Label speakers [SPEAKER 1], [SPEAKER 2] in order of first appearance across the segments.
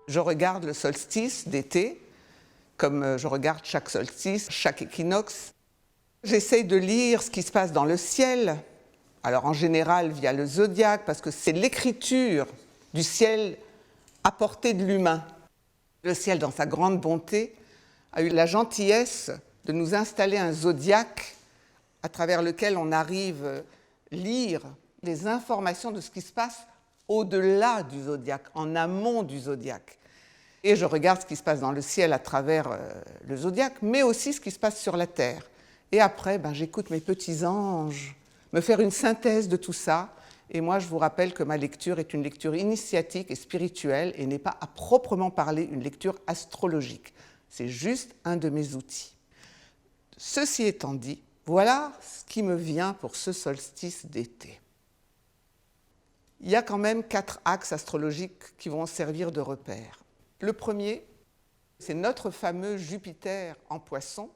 [SPEAKER 1] Je regarde le solstice d'été, comme je regarde chaque solstice, chaque équinoxe. J'essaye de lire ce qui se passe dans le ciel, alors en général via le zodiaque, parce que c'est l'écriture du ciel à portée de l'humain. Le ciel, dans sa grande bonté, a eu la gentillesse de nous installer un zodiaque à travers lequel on arrive à lire les informations de ce qui se passe au-delà du zodiaque, en amont du zodiaque. Et je regarde ce qui se passe dans le ciel à travers le zodiaque, mais aussi ce qui se passe sur la terre. Et après, j'écoute mes petits anges me faire une synthèse de tout ça. Et moi, je vous rappelle que ma lecture est une lecture initiatique et spirituelle et n'est pas à proprement parler une lecture astrologique. C'est juste un de mes outils. Ceci étant dit, voilà ce qui me vient pour ce solstice d'été. Il y a quand même 4 axes astrologiques qui vont servir de repère. Le premier, c'est notre fameux Jupiter en Poisson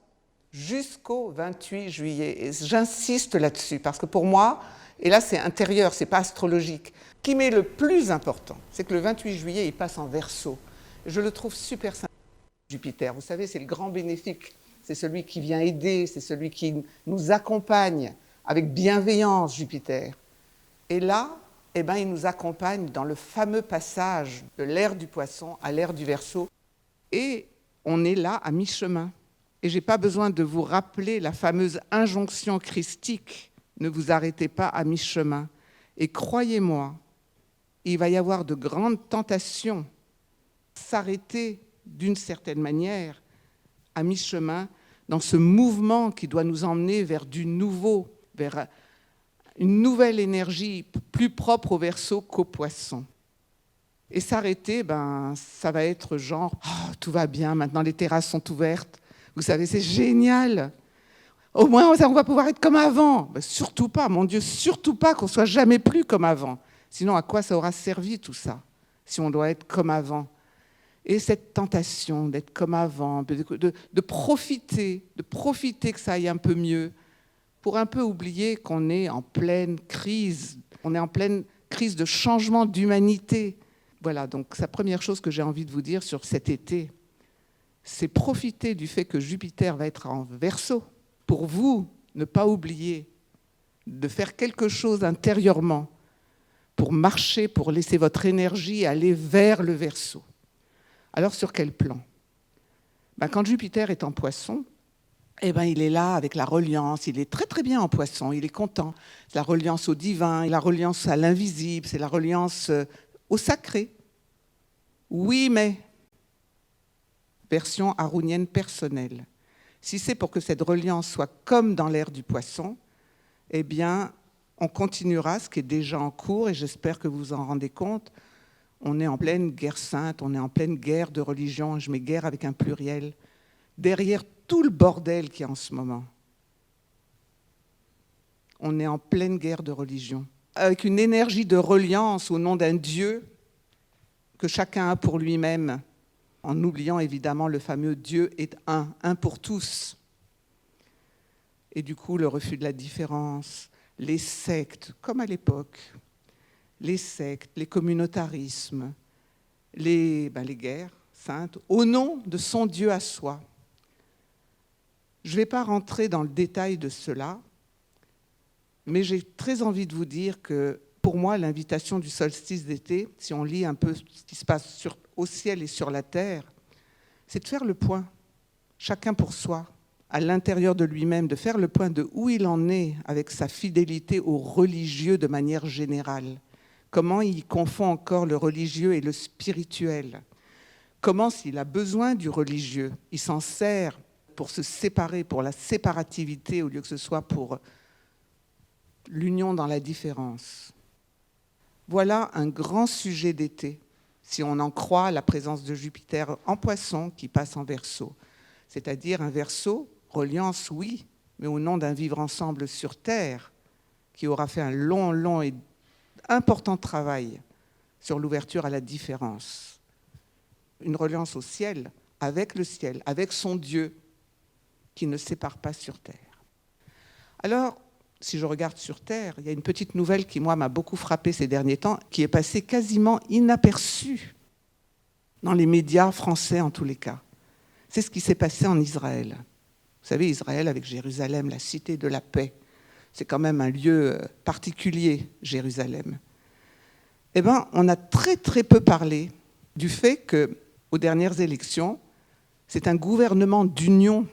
[SPEAKER 1] jusqu'au 28 juillet. Et j'insiste là-dessus parce que pour moi, et là c'est intérieur, c'est pas astrologique, ce qui m'est le plus important, c'est que le 28 juillet, il passe en Verseau. Je le trouve super sympa, Jupiter. Vous savez, c'est le grand bénéfique. C'est celui qui vient aider, c'est celui qui nous accompagne avec bienveillance, Jupiter. Et là, il nous accompagne dans le fameux passage de l'ère du Poisson à l'ère du Verseau. Et on est là à mi-chemin. Et je n'ai pas besoin de vous rappeler la fameuse injonction christique « Ne vous arrêtez pas à mi-chemin ». Et croyez-moi, il va y avoir de grandes tentations. S'arrêter d'une certaine manière à mi-chemin dans ce mouvement qui doit nous emmener vers du nouveau, vers une nouvelle énergie plus propre au Verseau qu'au Poisson. Et s'arrêter, ça va être genre « Oh, tout va bien, maintenant les terrasses sont ouvertes. Vous savez, c'est génial. Au moins, on va pouvoir être comme avant. » Surtout pas, mon Dieu, surtout pas qu'on soit jamais plus comme avant. Sinon, à quoi ça aura servi tout ça, si on doit être comme avant? Et cette tentation d'être comme avant, de profiter que ça aille un peu mieux, pour un peu oublier qu'on est en pleine crise, on est en pleine crise de changement d'humanité. Voilà, donc la première chose que j'ai envie de vous dire sur cet été, c'est profiter du fait que Jupiter va être en Verseau, pour vous ne pas oublier de faire quelque chose intérieurement, pour marcher, pour laisser votre énergie aller vers le Verseau. Alors sur quel plan? Quand Jupiter est en Poisson, il est là avec la reliance, il est très très bien en Poisson, il est content. C'est la reliance au divin, la reliance à l'invisible, c'est la reliance au sacré. Oui, mais, version arunienne personnelle, si c'est pour que cette reliance soit comme dans l'ère du Poisson, on continuera ce qui est déjà en cours, et j'espère que vous vous en rendez compte. On est en pleine guerre sainte, on est en pleine guerre de religion, je mets guerre avec un pluriel, derrière tout le bordel qu'il y a en ce moment. On est en pleine guerre de religion, avec une énergie de reliance au nom d'un Dieu que chacun a pour lui-même, en oubliant évidemment le fameux Dieu est un pour tous. Et du coup, le refus de la différence, les sectes, comme à l'époque, les sectes, les communautarismes, les guerres saintes, au nom de son Dieu à soi. Je ne vais pas rentrer dans le détail de cela, mais j'ai très envie de vous dire que, pour moi, l'invitation du solstice d'été, si on lit un peu ce qui se passe au ciel et sur la terre, c'est de faire le point, chacun pour soi, à l'intérieur de lui-même, de faire le point de où il en est avec sa fidélité aux religieux de manière générale. Comment il confond encore le religieux et le spirituel. Comment, s'il a besoin du religieux, il s'en sert pour se séparer, pour la séparativité, au lieu que ce soit pour l'union dans la différence. Voilà un grand sujet d'été, si on en croit la présence de Jupiter en Poisson qui passe en Verseau. C'est-à-dire un Verseau, reliance, oui, mais au nom d'un vivre ensemble sur Terre, qui aura fait un long et important travail sur l'ouverture à la différence. Une reliance au ciel, avec son Dieu, qui ne sépare pas sur Terre. Alors, si je regarde sur Terre, il y a une petite nouvelle qui, moi, m'a beaucoup frappée ces derniers temps, qui est passée quasiment inaperçue. dans les médias français en tous les cas. C'est ce qui s'est passé en Israël. Vous savez, Israël avec Jérusalem, la cité de la paix, c'est quand même un lieu particulier, Jérusalem. Eh bien, on a très très peu parlé du fait qu'aux dernières élections, c'est un gouvernement d'union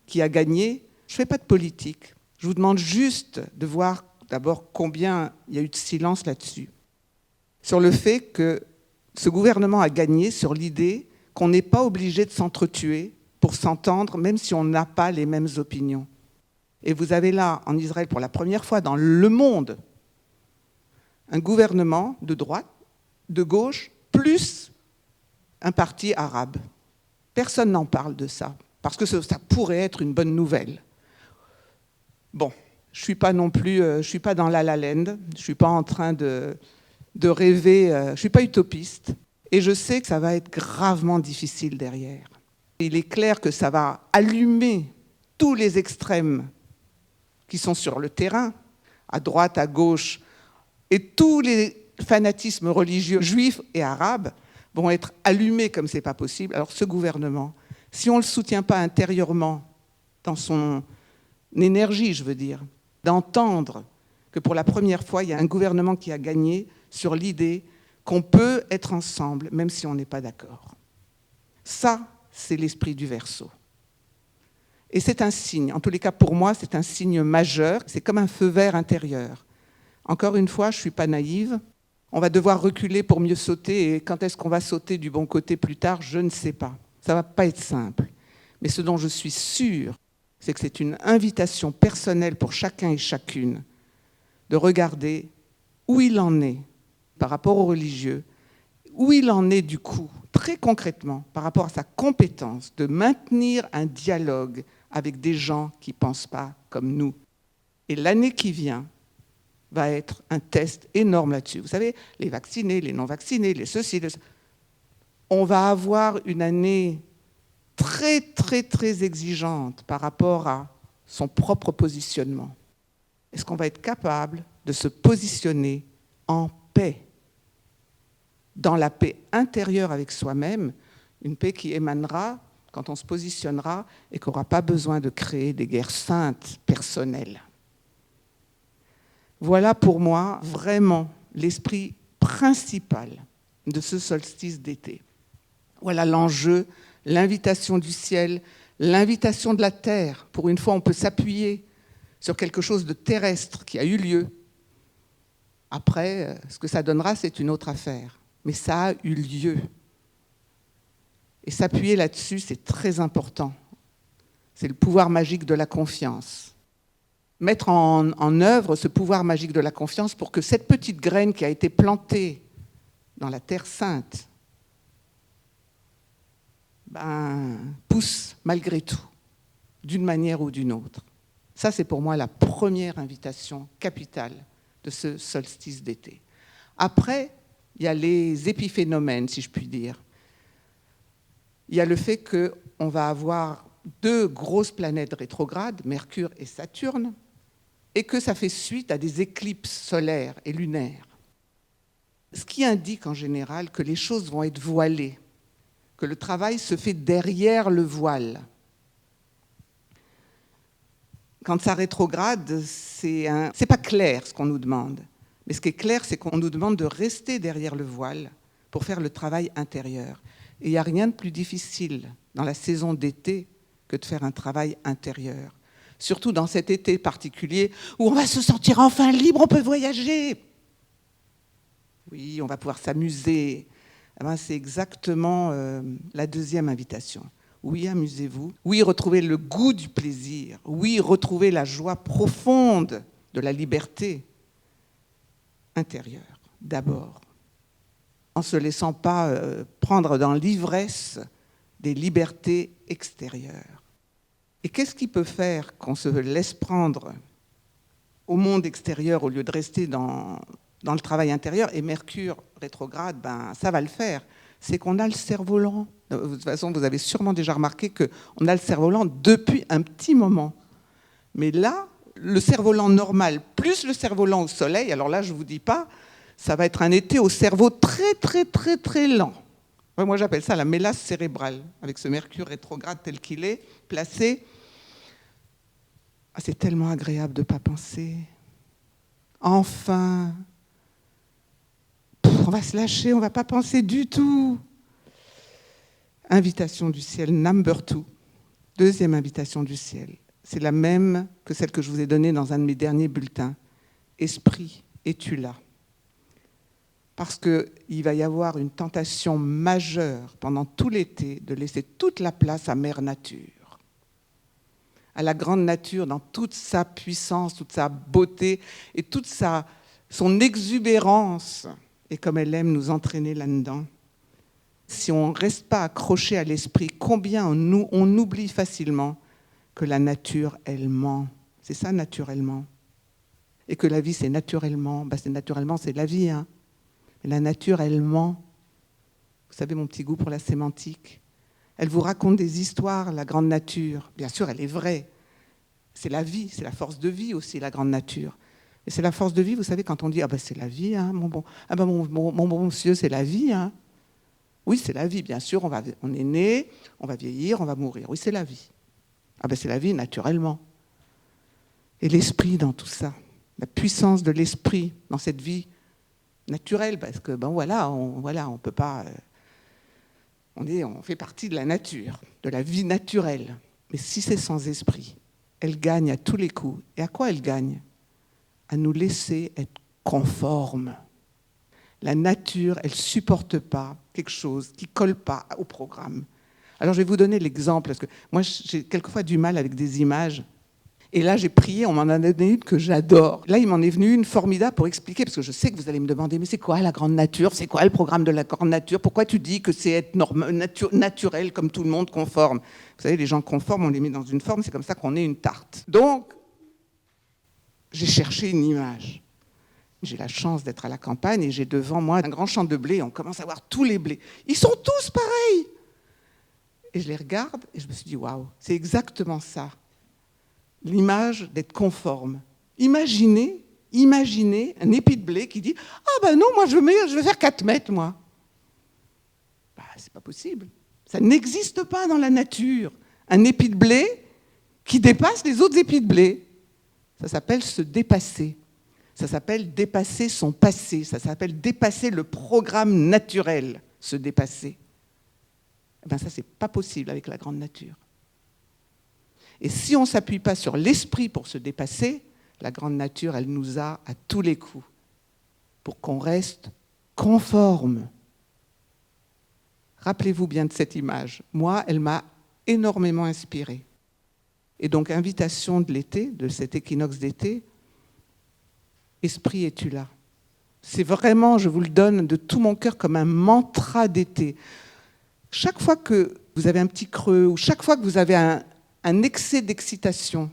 [SPEAKER 1] qui a gagné. Je ne fais pas de politique. Je vous demande juste de voir d'abord combien il y a eu de silence là-dessus. Sur le fait que ce gouvernement a gagné sur l'idée qu'on n'est pas obligé de s'entretuer pour s'entendre, même si on n'a pas les mêmes opinions. Et vous avez là, en Israël, pour la première fois dans le monde, un gouvernement de droite, de gauche, plus un parti arabe. Personne n'en parle de ça, parce que ça pourrait être une bonne nouvelle. Bon, je ne suis pas non plus, je suis pas dans La La Land, je ne suis pas en train de rêver, je ne suis pas utopiste, et je sais que ça va être gravement difficile derrière. Il est clair que ça va allumer tous les extrêmes qui sont sur le terrain, à droite, à gauche, et tous les fanatismes religieux juifs et arabes vont être allumés comme ce n'est pas possible. Alors ce gouvernement, si on ne le soutient pas intérieurement, dans son énergie, je veux dire, d'entendre que pour la première fois, il y a un gouvernement qui a gagné sur l'idée qu'on peut être ensemble, même si on n'est pas d'accord. Ça, c'est l'esprit du Verseau. Et c'est un signe, en tous les cas pour moi, c'est un signe majeur, c'est comme un feu vert intérieur. Encore une fois, je ne suis pas naïve, on va devoir reculer pour mieux sauter, et quand est-ce qu'on va sauter du bon côté plus tard, je ne sais pas. Ça ne va pas être simple. Mais ce dont je suis sûre, c'est que c'est une invitation personnelle pour chacun et chacune de regarder où il en est par rapport aux religieux, où il en est du coup, très concrètement, par rapport à sa compétence de maintenir un dialogue avec des gens qui ne pensent pas comme nous. Et l'année qui vient va être un test énorme là-dessus. Vous savez, les vaccinés, les non-vaccinés, les ceci, les... On va avoir une année très, très, très exigeante par rapport à son propre positionnement. Est-ce qu'on va être capable de se positionner en paix, dans la paix intérieure avec soi-même, une paix qui émanera quand on se positionnera et qu'on n'aura pas besoin de créer des guerres saintes personnelles. Voilà pour moi vraiment l'esprit principal de ce solstice d'été. Voilà l'enjeu, l'invitation du ciel, l'invitation de la terre. Pour une fois, on peut s'appuyer sur quelque chose de terrestre qui a eu lieu. Après, ce que ça donnera, c'est une autre affaire. Mais ça a eu lieu. Et s'appuyer là-dessus, c'est très important. C'est le pouvoir magique de la confiance. Mettre en œuvre ce pouvoir magique de la confiance pour que cette petite graine qui a été plantée dans la terre sainte pousse malgré tout, d'une manière ou d'une autre. Ça, c'est pour moi la première invitation capitale de ce solstice d'été. Après, il y a les épiphénomènes, si je puis dire. Il y a le fait qu'on va avoir 2 grosses planètes rétrogrades, Mercure et Saturne, et que ça fait suite à des éclipses solaires et lunaires. Ce qui indique en général que les choses vont être voilées, que le travail se fait derrière le voile. Quand ça rétrograde, c'est pas clair ce qu'on nous demande. Mais ce qui est clair, c'est qu'on nous demande de rester derrière le voile pour faire le travail intérieur. Et il n'y a rien de plus difficile dans la saison d'été que de faire un travail intérieur. Surtout dans cet été particulier où on va se sentir enfin libre, on peut voyager. Oui, on va pouvoir s'amuser. Eh bien, c'est exactement la deuxième invitation. Oui, amusez-vous. Oui, retrouvez le goût du plaisir. Oui, retrouvez la joie profonde de la liberté intérieure, d'abord, en ne se laissant pas prendre dans l'ivresse des libertés extérieures. Et qu'est-ce qui peut faire qu'on se laisse prendre au monde extérieur au lieu de rester dans le travail intérieur? Et Mercure rétrograde, ça va le faire. C'est qu'on a le cerf-volant. De toute façon, vous avez sûrement déjà remarqué qu'on a le cerf-volant depuis un petit moment. Mais là, le cerf-volant normal plus le cerf-volant au soleil, alors là, je ne vous dis pas, ça va être un été au cerveau très, très, très, très lent. Enfin, moi, j'appelle ça la mélasse cérébrale, avec ce Mercure rétrograde tel qu'il est, placé. Ah, c'est tellement agréable de ne pas penser. Enfin, on va se lâcher, on ne va pas penser du tout. Invitation du ciel, number 2. Deuxième invitation du ciel. C'est la même que celle que je vous ai donnée dans un de mes derniers bulletins. Esprit, es-tu là? Parce qu'il va y avoir une tentation majeure pendant tout l'été de laisser toute la place à Mère Nature, à la grande nature dans toute sa puissance, toute sa beauté et toute son exubérance, et comme elle aime nous entraîner là-dedans. Si on ne reste pas accroché à l'esprit, combien on oublie facilement que la nature, elle ment. C'est ça, naturellement. Et que la vie, c'est naturellement. Naturellement, c'est la vie, hein. Mais la nature, elle ment. Vous savez, mon petit goût pour la sémantique. Elle vous raconte des histoires, la grande nature. Bien sûr, elle est vraie. C'est la vie, c'est la force de vie aussi, la grande nature. Et c'est la force de vie, vous savez, quand on dit « Ah ben c'est la vie, hein, mon bon monsieur, c'est la vie. Hein. » Oui, c'est la vie, bien sûr, on est né, on va vieillir, on va mourir. Oui, c'est la vie. Ah ben c'est la vie, naturellement. Et l'esprit dans tout ça, la puissance de l'esprit dans cette vie naturelle, parce que on peut pas, on fait partie de la nature, de la vie naturelle. Mais si c'est sans esprit, elle gagne à tous les coups. Et à quoi elle gagne? À nous laisser être conformes. La nature, elle ne supporte pas quelque chose qui ne colle pas au programme. Alors je vais vous donner l'exemple, parce que moi j'ai quelquefois du mal avec des images. Et là, j'ai prié, on m'en a donné une que j'adore. Là, il m'en est venu une formidable pour expliquer, parce que je sais que vous allez me demander, mais c'est quoi la grande nature? C'est quoi le programme de la grande nature? Pourquoi tu dis que c'est être naturel comme tout le monde, conforme? Vous savez, les gens conformes, on les met dans une forme, c'est comme ça qu'on est une tarte. Donc, j'ai cherché une image. J'ai la chance d'être à la campagne et j'ai devant moi un grand champ de blé. On commence à voir tous les blés. Ils sont tous pareils. Et je les regarde et je me suis dit, waouh, c'est exactement ça. L'image d'être conforme. Imaginez un épi de blé qui dit « Ah ben non, moi je vais faire 4 mètres, moi. » C'est pas possible. Ça n'existe pas dans la nature. Un épi de blé qui dépasse les autres épis de blé. Ça s'appelle se dépasser. Ça s'appelle dépasser son passé. Ça s'appelle dépasser le programme naturel, se dépasser. Ça, c'est pas possible avec la grande nature. Et si on ne s'appuie pas sur l'esprit pour se dépasser, la grande nature, elle nous a à tous les coups pour qu'on reste conforme. Rappelez-vous bien de cette image. Moi, elle m'a énormément inspirée. Et donc, invitation de l'été, de cet équinoxe d'été, esprit, es-tu là? C'est vraiment, je vous le donne de tout mon cœur, comme un mantra d'été. Chaque fois que vous avez un petit creux, ou chaque fois que vous avez un excès d'excitation,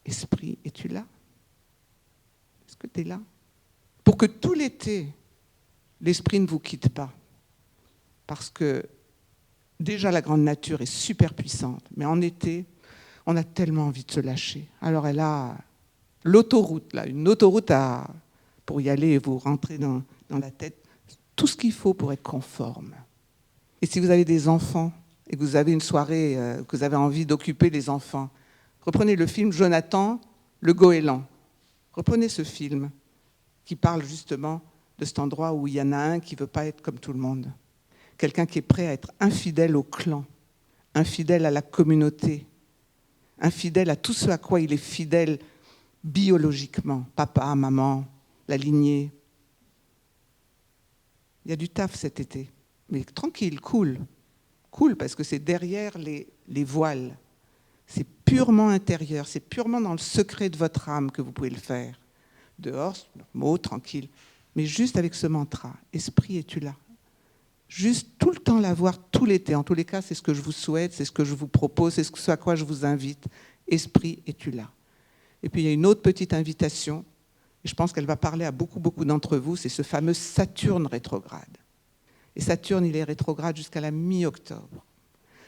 [SPEAKER 1] esprit, es-tu là? Est-ce que tu es là? Pour que tout l'été, l'esprit ne vous quitte pas. Parce que déjà la grande nature est super puissante, mais en été, on a tellement envie de se lâcher. Alors elle a l'autoroute, là, une autoroute pour y aller et vous rentrer dans la tête, tout ce qu'il faut pour être conforme. Et si vous avez des enfants, et que vous avez une soirée, que vous avez envie d'occuper les enfants, reprenez le film Jonathan, le goéland. Reprenez ce film qui parle justement de cet endroit où il y en a un qui ne veut pas être comme tout le monde. Quelqu'un qui est prêt à être infidèle au clan, infidèle à la communauté, infidèle à tout ce à quoi il est fidèle biologiquement, papa, maman, la lignée. Il y a du taf cet été, mais tranquille, cool. Cool, parce que c'est derrière les voiles. C'est purement intérieur, c'est purement dans le secret de votre âme que vous pouvez le faire. Dehors, mot, tranquille. Mais juste avec ce mantra, esprit, es-tu là? Juste tout le temps l'avoir, tout l'été. En tous les cas, c'est ce que je vous souhaite, c'est ce que je vous propose, c'est ce à quoi je vous invite. Esprit, es-tu là? Et puis il y a une autre petite invitation, et je pense qu'elle va parler à beaucoup d'entre vous, c'est ce fameux Saturne rétrograde. Et Saturne, il est rétrograde jusqu'à la mi-octobre.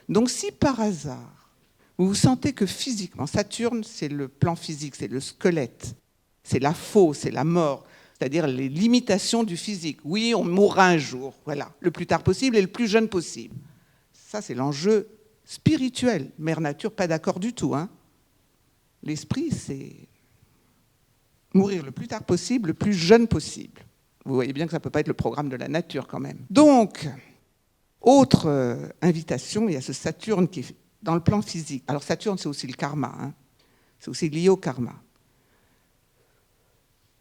[SPEAKER 1] Donc si par hasard, vous vous sentez que physiquement, Saturne, c'est le plan physique, c'est le squelette, c'est la faux, c'est la mort, c'est-à-dire les limitations du physique. Oui, on mourra un jour, voilà, le plus tard possible et le plus jeune possible. Ça, c'est l'enjeu spirituel. Mère Nature, pas d'accord du tout, hein. L'esprit, c'est mourir le plus tard possible, le plus jeune possible. Vous voyez bien que ça ne peut pas être le programme de la nature quand même. Donc, autre invitation, il y a ce Saturne qui est dans le plan physique. Alors Saturne, c'est aussi le karma, hein. C'est aussi lié au karma.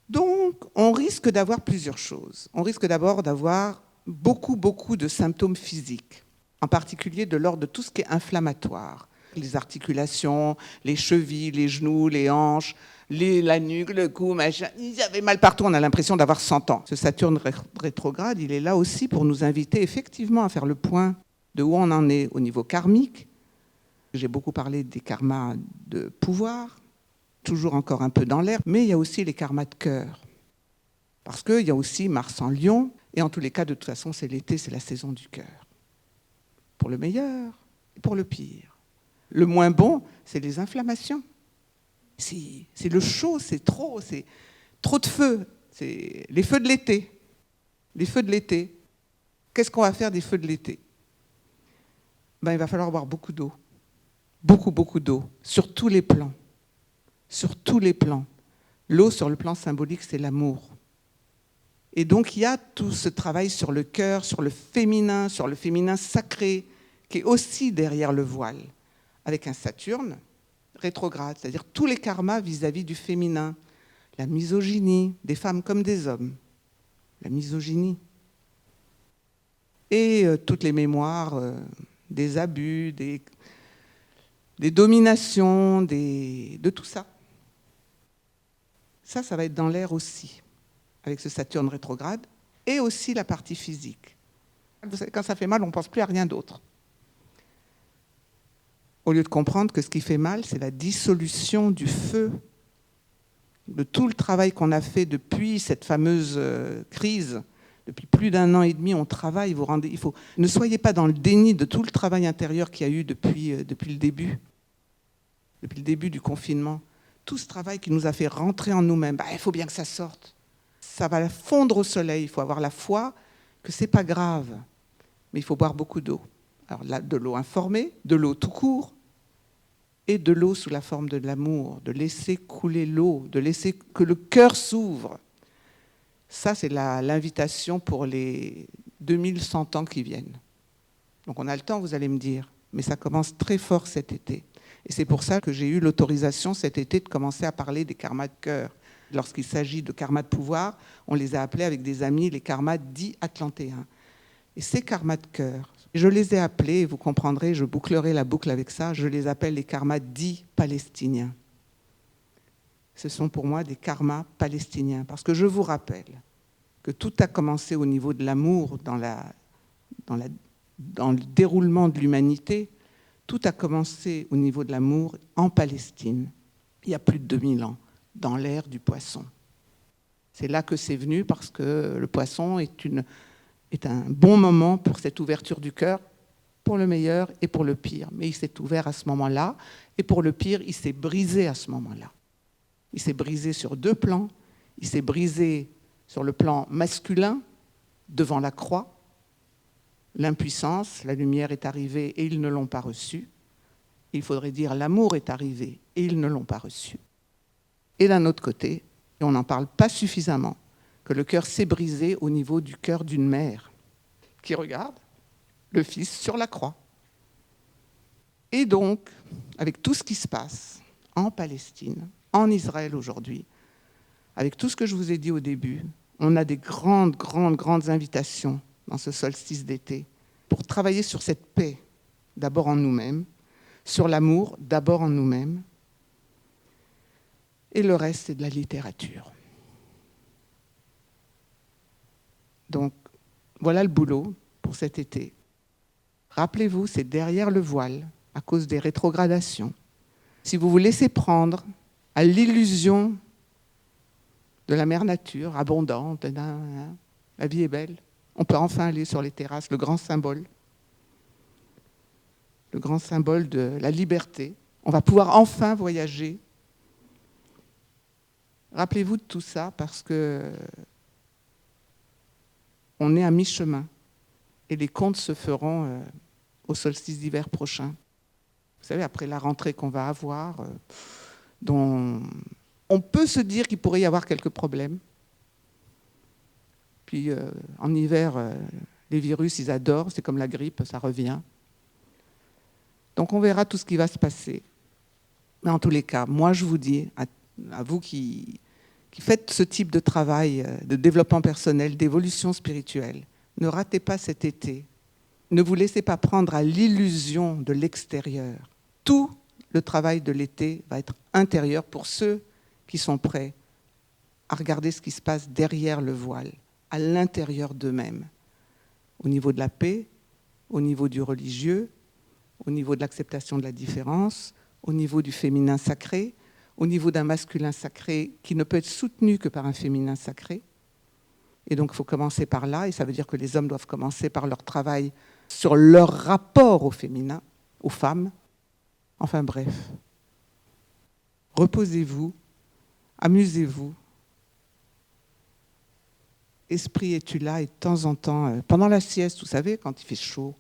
[SPEAKER 1] Donc, on risque d'avoir plusieurs choses. On risque d'abord d'avoir beaucoup de symptômes physiques, en particulier de l'ordre de tout ce qui est inflammatoire. Les articulations, les chevilles, les genoux, les hanches, la nuque, le cou, machin. Ils avaient mal partout, on a l'impression d'avoir 100 ans. Ce Saturne rétrograde, il est là aussi pour nous inviter effectivement à faire le point de où on en est au niveau karmique. J'ai beaucoup parlé des karmas de pouvoir, toujours encore un peu dans l'air, mais il y a aussi les karmas de cœur. Parce qu'il y a aussi Mars en Lion, et en tous les cas, de toute façon, c'est l'été, c'est la saison du cœur. Pour le meilleur et pour le pire. Le moins bon, c'est les inflammations. C'est le chaud, c'est trop de feu. C'est les feux de l'été. Les feux de l'été. Qu'est-ce qu'on va faire des feux de l'été ? Il va falloir boire beaucoup d'eau. Beaucoup d'eau, sur tous les plans. Sur tous les plans. L'eau, sur le plan symbolique, c'est l'amour. Et donc, il y a tout ce travail sur le cœur, sur le féminin sacré, qui est aussi derrière le voile, avec un Saturne rétrograde, c'est-à-dire tous les karmas vis-à-vis du féminin, la misogynie, des femmes comme des hommes, la misogynie, et toutes les mémoires des abus, des dominations, de tout ça. Ça va être dans l'air aussi, avec ce Saturne rétrograde, et aussi la partie physique. Vous savez, quand ça fait mal, on ne pense plus à rien d'autre. Au lieu de comprendre que ce qui fait mal, c'est la dissolution du feu, de tout le travail qu'on a fait depuis cette fameuse crise. Depuis plus d'1 an et demi, on travaille. Ne soyez pas dans le déni de tout le travail intérieur qu'il y a eu depuis le début du confinement. Tout ce travail qui nous a fait rentrer en nous-mêmes, il faut bien que ça sorte. Ça va fondre au soleil. Il faut avoir la foi que ce n'est pas grave. Mais il faut boire beaucoup d'eau. Alors là, de l'eau informée, de l'eau tout court, et de l'eau sous la forme de l'amour, de laisser couler l'eau, de laisser que le cœur s'ouvre. Ça, c'est l'invitation pour les 2100 ans qui viennent. Donc on a le temps, vous allez me dire, mais ça commence très fort cet été. Et c'est pour ça que j'ai eu l'autorisation cet été de commencer à parler des karmas de cœur. Lorsqu'il s'agit de karmas de pouvoir, on les a appelés avec des amis les karmas dits atlantéens. Et ces karmas de cœur, je les ai appelés, et vous comprendrez, je bouclerai la boucle avec ça, je les appelle les karmas dits palestiniens. Ce sont pour moi des karmas palestiniens, parce que je vous rappelle que tout a commencé au niveau de l'amour dans le déroulement de l'humanité. Tout a commencé au niveau de l'amour en Palestine, il y a plus de 2000 ans, dans l'ère du poisson. C'est là que c'est venu, parce que le poisson est un bon moment pour cette ouverture du cœur, pour le meilleur et pour le pire. Mais il s'est ouvert à ce moment-là, et pour le pire, il s'est brisé à ce moment-là. Il s'est brisé sur 2 plans. Il s'est brisé sur le plan masculin, devant la croix. L'impuissance, la lumière est arrivée et ils ne l'ont pas reçue. Il faudrait dire l'amour est arrivé et ils ne l'ont pas reçu. Et d'un autre côté, et on n'en parle pas suffisamment, que le cœur s'est brisé au niveau du cœur d'une mère qui regarde le fils sur la croix. Et donc, avec tout ce qui se passe en Palestine, en Israël aujourd'hui, avec tout ce que je vous ai dit au début, on a des grandes invitations dans ce solstice d'été pour travailler sur cette paix, d'abord en nous-mêmes, sur l'amour, d'abord en nous-mêmes, et le reste, c'est de la littérature. Donc, voilà le boulot pour cet été. Rappelez-vous, c'est derrière le voile, à cause des rétrogradations. Si vous vous laissez prendre à l'illusion de la mère nature, abondante, la vie est belle, on peut enfin aller sur les terrasses, le grand symbole de la liberté. On va pouvoir enfin voyager. Rappelez-vous de tout ça, parce que On est à mi-chemin. Et les comptes se feront au solstice d'hiver prochain. Vous savez, après la rentrée qu'on va avoir, dont on peut se dire qu'il pourrait y avoir quelques problèmes. Puis en hiver, les virus, ils adorent, c'est comme la grippe, ça revient. Donc on verra tout ce qui va se passer. Mais en tous les cas, moi je vous dis, à vous qui faites ce type de travail de développement personnel, d'évolution spirituelle, ne ratez pas cet été. Ne vous laissez pas prendre à l'illusion de l'extérieur. Tout le travail de l'été va être intérieur pour ceux qui sont prêts à regarder ce qui se passe derrière le voile, à l'intérieur d'eux-mêmes, au niveau de la paix, au niveau du religieux, au niveau de l'acceptation de la différence, au niveau du féminin sacré, au niveau d'un masculin sacré qui ne peut être soutenu que par un féminin sacré. Et donc il faut commencer par là, et ça veut dire que les hommes doivent commencer par leur travail sur leur rapport au féminin, aux femmes. Enfin bref, reposez-vous, amusez-vous. Esprit, es-tu là? Et de temps en temps, pendant la sieste, vous savez, quand il fait chaud,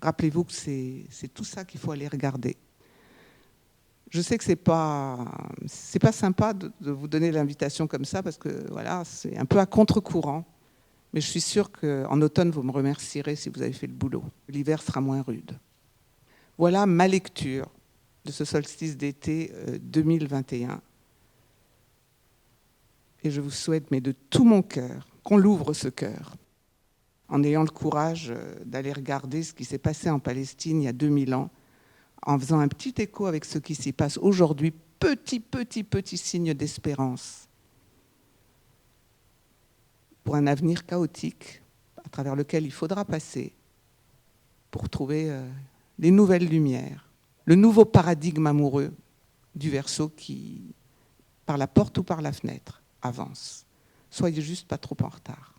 [SPEAKER 1] rappelez-vous que c'est tout ça qu'il faut aller regarder. Je sais que c'est pas sympa de vous donner l'invitation comme ça, parce que voilà, c'est un peu à contre-courant. Mais je suis sûre qu'en automne, vous me remercierez si vous avez fait le boulot. L'hiver sera moins rude. Voilà ma lecture de ce solstice d'été 2021. Et je vous souhaite, mais de tout mon cœur, qu'on l'ouvre ce cœur, en ayant le courage d'aller regarder ce qui s'est passé en Palestine il y a 2000 ans, en faisant un petit écho avec ce qui s'y passe aujourd'hui, petit signe d'espérance pour un avenir chaotique à travers lequel il faudra passer pour trouver des nouvelles lumières, le nouveau paradigme amoureux du Verseau qui, par la porte ou par la fenêtre, avance. Soyez juste pas trop en retard.